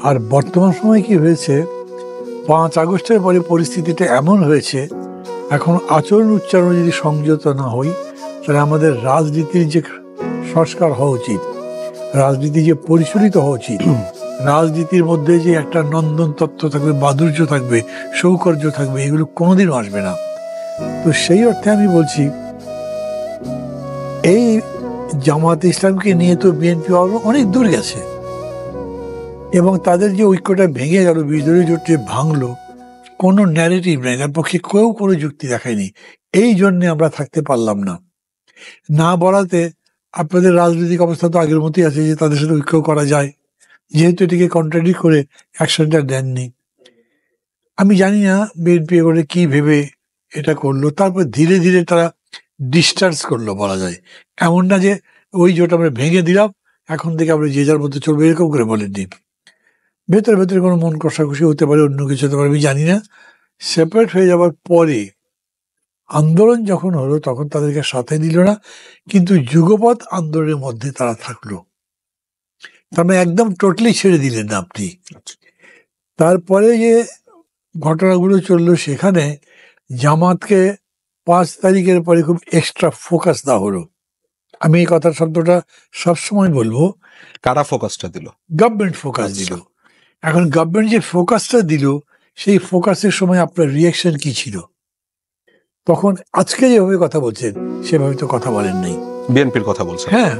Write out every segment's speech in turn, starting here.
আর বর্তমান সময় কি হয়েছে, 5 আগস্টের পরে পরিস্থিতিটা এমন হয়েছে, এখন আচরণ উচ্চারণ যদি সংযত না হই, তাহলে আমাদের রাজনীতির যে সংস্কার হওয়া উচিত, রাজনীতি যে পরিচালিত হওয়া উচিত, রাজনীতির মধ্যে যে একটা নন্দন তত্ত্ব থাকবে, মাধুর্য থাকবে, সৌকর্য থাকবে, এগুলো কোনোদিনও আসবে না। তো সেই অর্থে আমি বলছি, এই জামাত ইসলামকে নিয়ে তো বিএনপি অনেক দূর গেছে, এবং তাদের যে ঐক্যটা ভেঙে গেল, বিরোধী জোট যে ভাঙলো, কোনো ন্যারেটিভ নেই, তার পক্ষে কেউ কোনো যুক্তি দেখায়নি। এই জন্যে আমরা থাকতে পারলাম না। না বলাতে আপনাদের রাজনৈতিক অবস্থা তো আগের মতোই আছে, যে তাদের সাথে ঐক্য করা যায়, যেহেতু এটিকে কন্ট্রাডিক্ট করে অ্যাকশনটা দেননি। আমি জানি না বিএনপি এবারে কি ভেবে এটা করলো, তারপর ধীরে ধীরে তারা ডিস্টান্স করলো বলা যায়। এমন না যে ওই জোট আমরা ভেঙে দিলাম, এখন থেকে আমরা যে যার মধ্যে চলবো, এরকম করে বলেননি। ভেতরে ভেতরে কোনো মন কষাকষি হতে পারে, অন্য কিছু হতে পারে, আমি জানি না। সেপারেট হয়ে যাওয়ার পরে আন্দোলন যখন হলো, তখন তাদেরকে সাথে দিল না, কিন্তু যুগপৎ আন্দোলনের মধ্যে তারা থাকলো। তার মানে একদম টোটালি ছেড়ে দিলেন না আপনি। তারপরে যে ঘটনাগুলো চললো, সেখানে জামাতকে 5 তারিখের পরে খুব এক্সট্রা ফোকাস দেওয়া হলো। আমি এই কথার শব্দটা সবসময় বলবো। কারা ফোকাসটা দিল? গভর্নমেন্ট ফোকাস দিল। এখন গভর্নমেন্ট যে ফোকাসটা দিল, সেই ফোকাসের সময় আপনার রিয়াকশন কি ছিল? তখন আজকে যেভাবে কথা বলছেন, সেভাবে তো কথা বলেন নাই। বিএনপির কথা বলছেন। হ্যাঁ,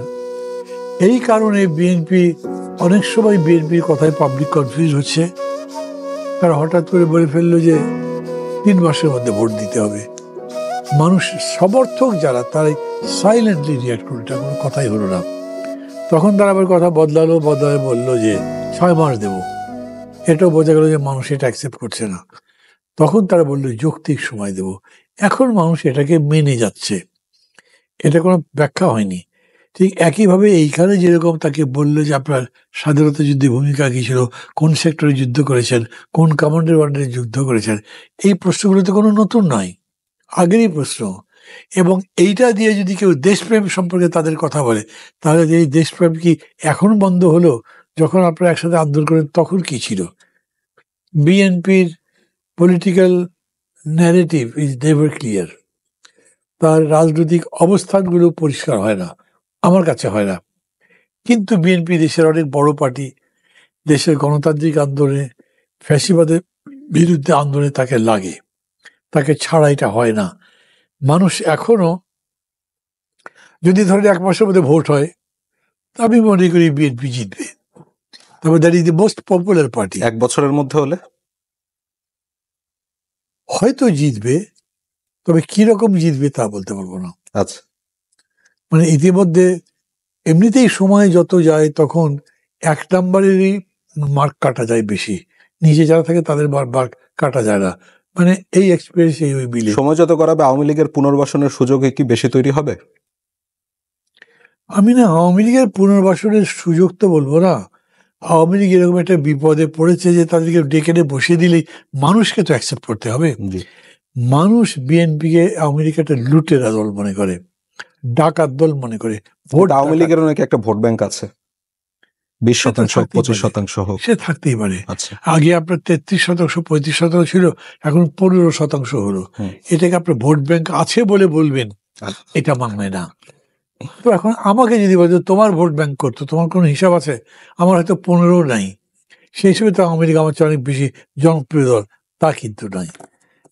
এই কারণে বিএনপি অনেক সময় বিএনপির কথায় পাবলিক কনফিউজ হচ্ছে। তারা হঠাৎ করে বলে ফেললো যে 3 মাসের মধ্যে ভোট দিতে হবে। মানুষ সমর্থক যারা, তারাই সাইলেন্টলি রিয়াক্ট করলো, এটা কোনো কথাই হলো না। তখন তারা আবার কথা বদলালো, বদলায় বললো যে 6 মাস দেবো। এটাও বোঝা গেল যে মানুষ এটা অ্যাকসেপ্ট করছে না। তখন তারা বললো যৌক্তিক সময় দেব। এখন মানুষ এটাকে মেনে যাচ্ছে, এটা কোনো ব্যাখ্যা হয়নি। ঠিক একইভাবে এইখানে যেরকম তাকে বললো যে আপনার স্বাধীনতা যুদ্ধে ভূমিকা কী ছিল, কোন সেক্টরে যুদ্ধ করেছেন, কোন কমান্ডার ওয়ার্ডে যুদ্ধ করেছেন, এই প্রশ্নগুলো তো কোনো নতুন নয়, আগেরই প্রশ্ন। এবং এইটা দিয়ে যদি কেউ দেশপ্রেম সম্পর্কে তাদের কথা বলে, তাহলে এই দেশপ্রেম কি এখন বন্ধ হলো? যখন আপনারা একসাথে আন্দোলন করেন তখন কি ছিল? বিএনপির political narrative is never clear. তার রাজনৈতিক অবস্থানগুলো পরিষ্কার হয় না, আমার কাছে হয় না। কিন্তু বিএনপি দেশের অনেক বড় পার্টি, দেশের গণতান্ত্রিক আন্দোলনে, ফ্যাসিবাদের বিরুদ্ধে আন্দোলনে তাকে লাগে, তাকে ছাড়া এটা হয় না। মানুষ এখনো, যদি ধরেন 1 মাসের মধ্যে ভোট হয়, আমি মনে করি বিএনপি জিতবে। তবে that is the most popular party. 1 বছরের মধ্যে হলে হয়তো জিতবে, তবে কিরকম জিতবে তা বলতে পারবো না। আচ্ছা, মানে ইতিমধ্যে এমনিতেই সময় যত যায়, তখন 1 নম্বরেরই মার্ক কাটা যায় বেশি, নিচে যারা থাকে তাদের মার্ক কাটা যায় না। মানে এই এক্সপিরিয়েন্স এই মিলে। সময় যত করাবে আওয়ামী লীগের পুনর্বাসনের সুযোগ কি বেশি তৈরি হবে? আমি না আওয়ামী লীগের পুনর্বাসনের সুযোগ তো বলবো না। আওয়ামী লীগ এরকম একটা বিপদে পড়েছে যে তাদেরকে ডেকে এনে বসিয়ে দিলেই মানুষকে তো অ্যাকসেপ্ট করতে হবে। মানুষ বিএনপিকে আওয়ামী লীগ একটা লুটেরা দল মনে করে, ডাকাত দল মনে করে। ভোট আওয়ামী লীগের নাকি একটা ভোট ব্যাংক আছে, 20%, 25% হোক, সে থাকতেই পারে। আচ্ছা, আগে আপনার 33%, 35% ছিল, এখন 15% হলো। এটাকে আপনার ভোট ব্যাংক আছে বলে বলবেন, এটা মানবে না। তো এখন আমাকে যদি বলতো তোমার ভোট ব্যাংক করতো, তোমার কোনো হিসাব আছে? আমার হয়তো 15 নাই, সেই হিসেবে তো আওয়ামী লীগ আমার চেয়ে অনেক বেশি জনপ্রিয় দল, তা কিন্তু নয়।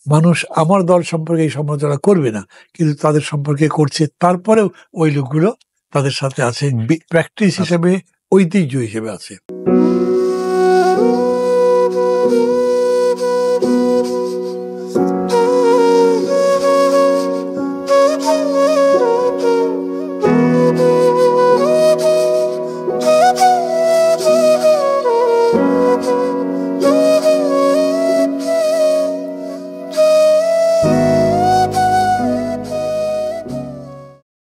মানুষ আমার দল সম্পর্কে এই সমালোচনা করবে না, কিন্তু তাদের সম্পর্কে করছে। তারপরেও ওই লোকগুলো তাদের সাথে আছে, প্র্যাকটিস হিসেবে, ঐতিহ্য হিসেবে আছে।